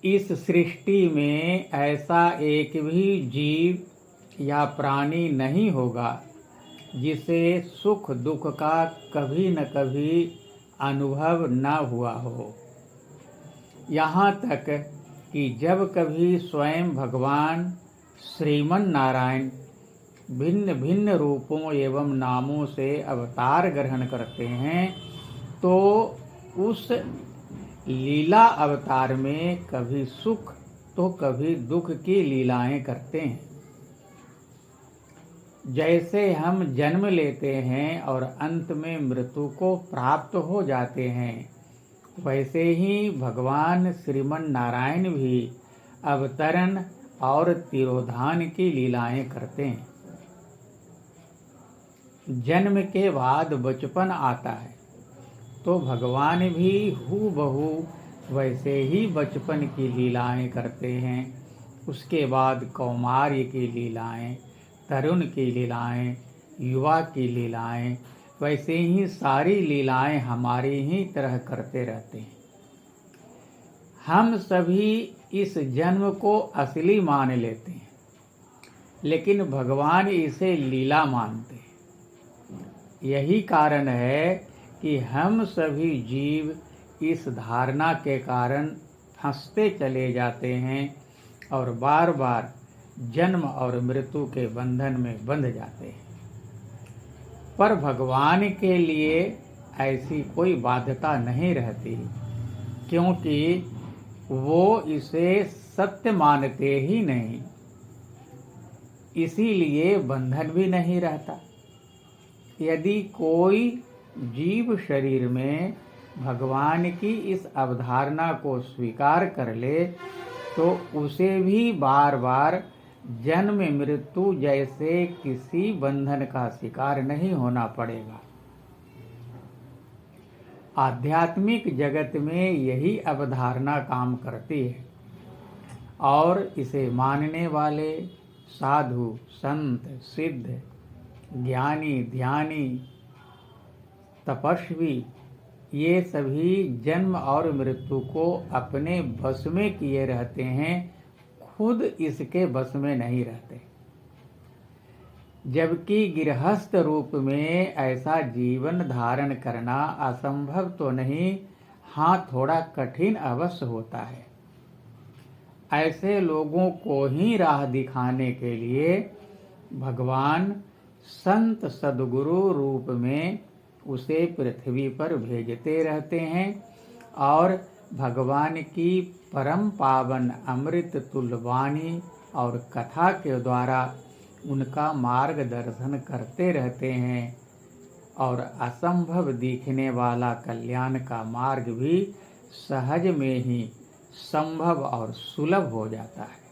इस सृष्टि में ऐसा एक भी जीव या प्राणी नहीं होगा जिसे सुख दुख का कभी न कभी अनुभव न हुआ हो। यहाँ तक कि जब कभी स्वयं भगवान श्रीमन नारायण भिन्न भिन्न रूपों एवं नामों से अवतार ग्रहण करते हैं तो उस लीला अवतार में कभी सुख तो कभी दुख की लीलाएं करते हैं। जैसे हम जन्म लेते हैं और अंत में मृत्यु को प्राप्त हो जाते हैं, वैसे ही भगवान श्रीमन नारायण भी अवतरण और तिरोधान की लीलाएं करते हैं। जन्म के बाद बचपन आता है तो भगवान भी हूबहू वैसे ही बचपन की लीलाएं करते हैं। उसके बाद कौमार्य की लीलाएं, तरुण की लीलाएं, युवा की लीलाएं, वैसे ही सारी लीलाएं हमारी ही तरह करते रहते हैं। हम सभी इस जन्म को असली मान लेते हैं, लेकिन भगवान इसे लीला मानते हैं। यही कारण है कि हम सभी जीव इस धारणा के कारण फंसते चले जाते हैं और बार बार जन्म और मृत्यु के बंधन में बंध जाते हैं। पर भगवान के लिए ऐसी कोई बाध्यता नहीं रहती, क्योंकि वो इसे सत्य मानते ही नहीं, इसीलिए बंधन भी नहीं रहता। यदि कोई जीव शरीर में भगवान की इस अवधारणा को स्वीकार कर ले तो उसे भी बार बार जन्म मृत्यु जैसे किसी बंधन का शिकार नहीं होना पड़ेगा। आध्यात्मिक जगत में यही अवधारणा काम करती है और इसे मानने वाले साधु, संत, सिद्ध, ज्ञानी, ध्यानी, तपस्वी ये सभी जन्म और मृत्यु को अपने बस में किए रहते हैं, खुद इसके बस में नहीं रहते। जबकि गृहस्थ रूप में ऐसा जीवन धारण करना असंभव तो नहीं, हाँ थोड़ा कठिन अवश्य होता है। ऐसे लोगों को ही राह दिखाने के लिए भगवान संत सद्गुरु रूप में उसे पृथ्वी पर भेजते रहते हैं और भगवान की परम पावन अमृत तुल्य वाणी और कथा के द्वारा उनका मार्गदर्शन करते रहते हैं और असंभव दिखने वाला कल्याण का मार्ग भी सहज में ही संभव और सुलभ हो जाता है।